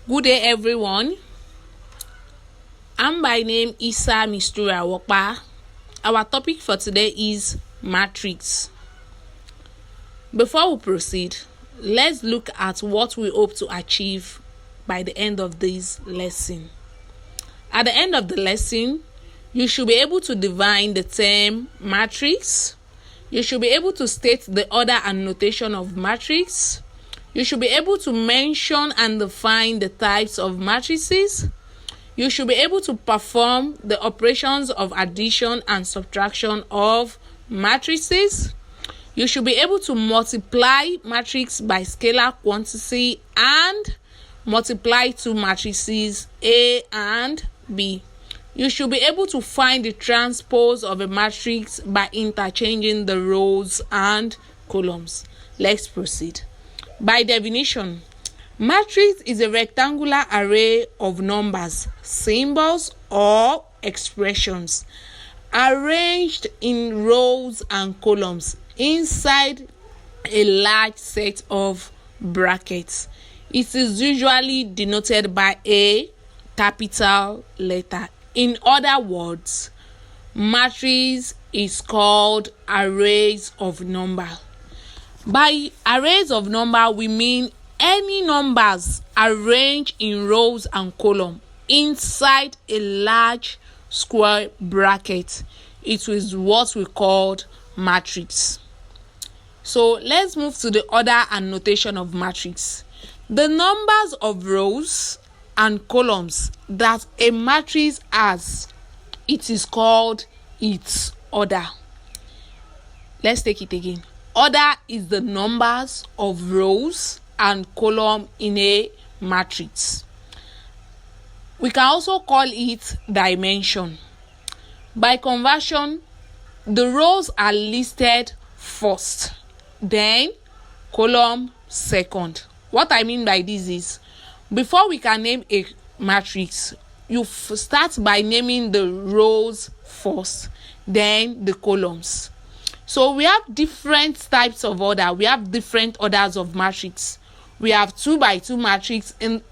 Good day, everyone. I'm by name Isa Mistura Wokpa. Our topic for today is matrix. Before we proceed, let's look at what we hope to achieve by the end of this lesson. At the end of the lesson, you should be able to define the term matrix. You should be able to state the order and notation of matrix. You should be able to mention and define the types of matrices. You should be able to perform the operations of addition and subtraction of matrices. You should be able to multiply matrix by scalar quantity and multiply two matrices A and B. You should be able to find the transpose of a matrix by interchanging the rows and columns. Let's proceed. By definition, matrix is a rectangular array of numbers, symbols, or expressions arranged in rows and columns inside a large set of brackets. It is usually denoted by a capital letter. In other words, matrix is called arrays of number. By arrays of number, we mean any numbers arranged in rows and columns inside a large square bracket. It is what we call matrix. So let's move to the order and notation of matrix. The numbers of rows and columns that a matrix has, it is called its order. Let's take it again. Order is the numbers of rows and columns in a matrix. We can also call it dimension. By conversion, the rows are listed first, then column second. What I mean by this is, before we can name a matrix, you start by naming the rows first, then the columns. So we have different types of order. We have different orders of matrix. We have 2 by 2 matrix, and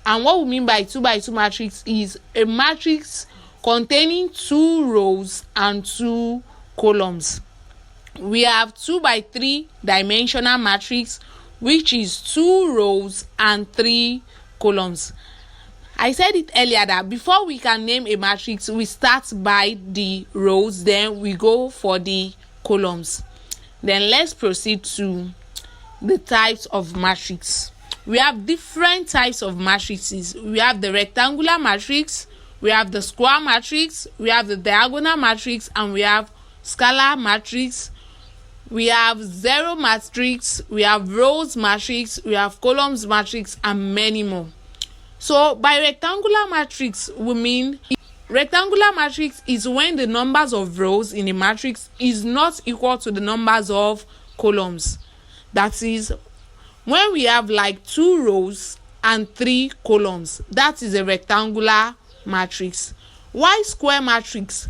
what we mean by 2 by 2 matrix is a matrix containing 2 rows and 2 columns. We have 2 by 3 dimensional matrix, which is 2 rows and 3 columns. I said it earlier that before we can name a matrix, we start by the rows, then we go for the columns. Then let's proceed to the types of matrix. We have different types of matrices. We have the rectangular matrix, we have the square matrix, we have the diagonal matrix, and we have scalar matrix. We have zero matrix, we have rows matrix, we have columns matrix, and many more. So by rectangular matrix, we mean rectangular matrix is when the numbers of rows in a matrix is not equal to the numbers of columns. That is, when we have like 2 rows and 3 columns, that is a rectangular matrix. Why square matrix?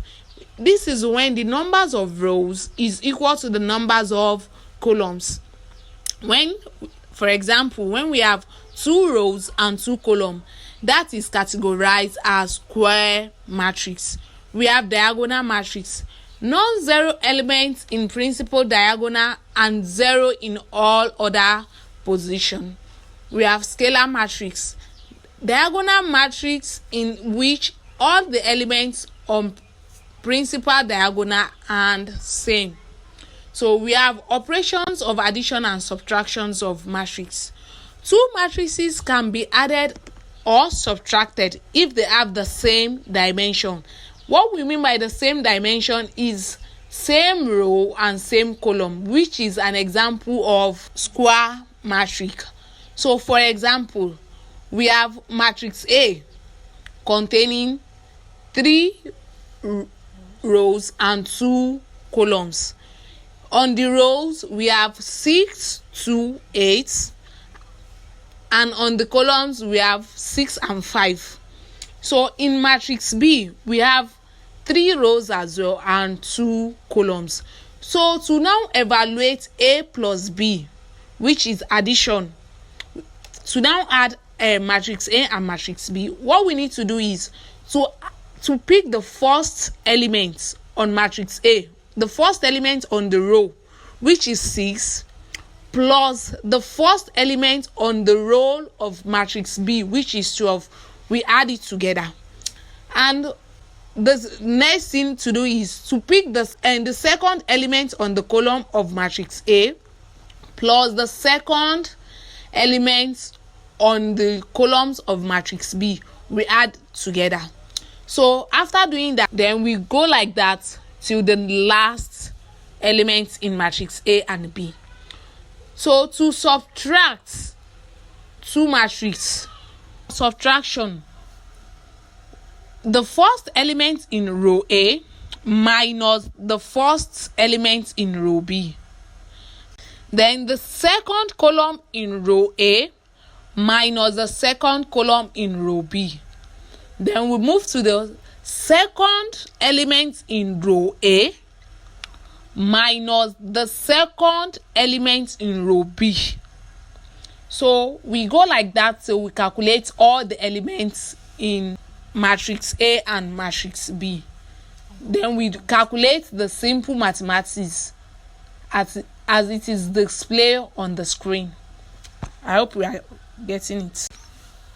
This is when the numbers of rows is equal to the numbers of columns. When, for example, when we have 2 rows and 2 columns, that is categorized as square matrix. We have diagonal matrix. Non-zero elements in principal diagonal and 0 in all other position. We have scalar matrix. Diagonal matrix in which all the elements on principal diagonal and same. So we have operations of addition and subtractions of matrix. 2 matrices can be added or subtracted if they have the same dimension. What we mean by the same dimension is same row and same column, which is an example of square matrix. So for example, we have matrix A containing 3 rows and 2 columns. On the rows, we have 6, 2, 8, and on the columns, we have 6 and 5. So in matrix B, we have 3 rows as well and 2 columns. So to now evaluate A plus B, which is addition. To now add matrix A and matrix B, what we need to do is to pick the first element on matrix A, the first element on the row, which is 6, plus the first element on the row of matrix B, which is 12. We add it together. And the next thing to do is to pick the second element on the column of matrix A plus the second element on the columns of matrix B. We add together. So after doing that, then we go like that till the last element in matrix A and B. So to subtract two matrices, subtraction, the first element in row A minus the first element in row B. Then the second column in row A minus the second column in row B. Then we move to the second element in row A minus the second element in row B. So we go like that till we calculate all the elements in matrix A and matrix B. Then we calculate the simple mathematics as it is displayed on the screen. I hope we are getting it.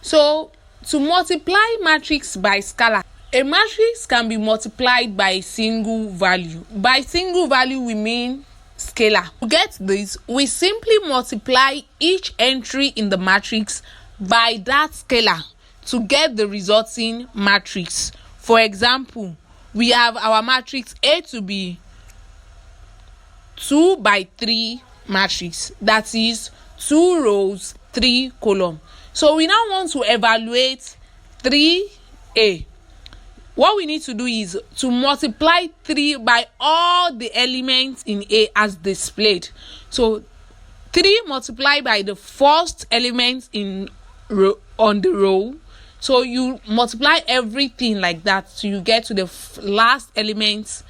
So to multiply matrix by scalar, a matrix can be multiplied by a single value. By single value we mean scalar. To get this, we simply multiply each entry in the matrix by that scalar to get the resulting matrix. For example, we have our matrix A to be 2 by 3 matrix, that is 2 rows 3 columns. So we now want to evaluate 3A. What we need to do is to multiply 3 by all the elements in A as displayed. So 3 multiplied by the first element in on the row. So you multiply everything like that so you get to the last element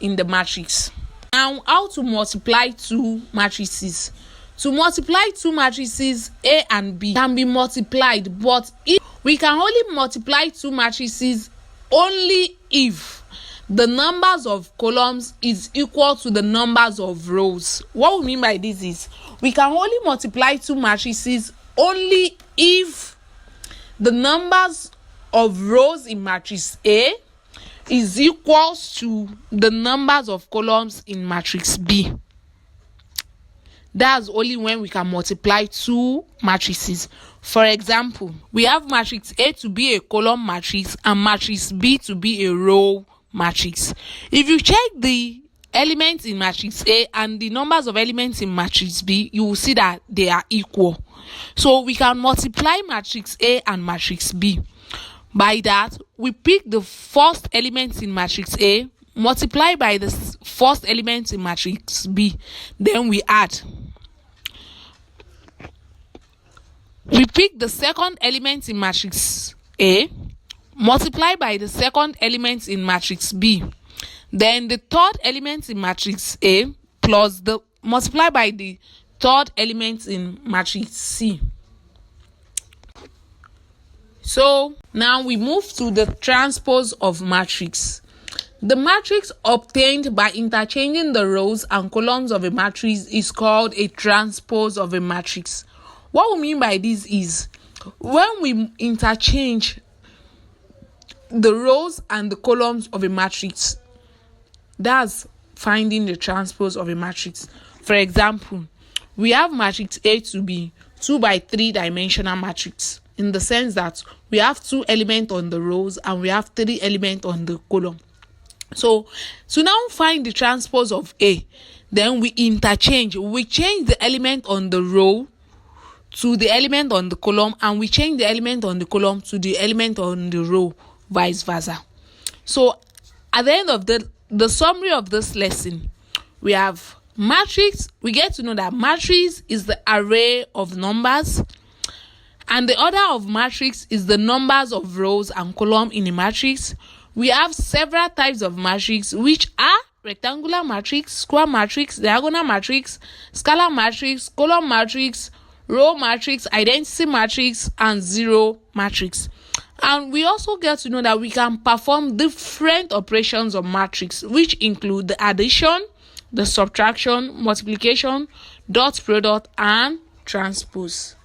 in the matrix. Now, how to multiply two matrices? To multiply two matrices A and B can be multiplied, but we can only multiply two matrices only if the numbers of columns is equal to the numbers of rows. What we mean by this is we can only multiply two matrices only if the numbers of rows in matrix A is equal to the numbers of columns in matrix B. That's only when we can multiply two matrices. For example, we have matrix A to be a column matrix and matrix B to be a row matrix. If you check the elements in matrix A and the numbers of elements in matrix B, you will see that they are equal. So we can multiply matrix A and matrix B. By that, we pick the first element in matrix A, multiply by the first element in matrix B, then we add. We pick the second element in matrix A, multiply by the second element in matrix B, then the third element in matrix A plus the multiply by the third element in matrix C. So now we move to the transpose of matrix. The matrix obtained by interchanging the rows and columns of a matrix is called a transpose of a matrix. What we mean by this is when we interchange the rows and the columns of a matrix, that's finding the transpose of a matrix. For example, we have matrix A to be 2 by 3 dimensional matrix, in the sense that we have 2 elements on the rows and we have 3 elements on the column. So to now find the transpose of A, then we interchange. We change the element on the row to the element on the column, and we change the element on the column to the element on the row, vice versa. So at the end of the summary of this lesson, we have matrix. We get to know that matrix is the array of numbers, and the order of matrix is the numbers of rows and columns in a matrix. We have several types of matrix which are rectangular matrix, square matrix, diagonal matrix, scalar matrix, column matrix, row matrix, identity matrix, and zero matrix. And we also get to know that we can perform different operations of matrix, which include the addition, the subtraction, multiplication, dot product, and transpose.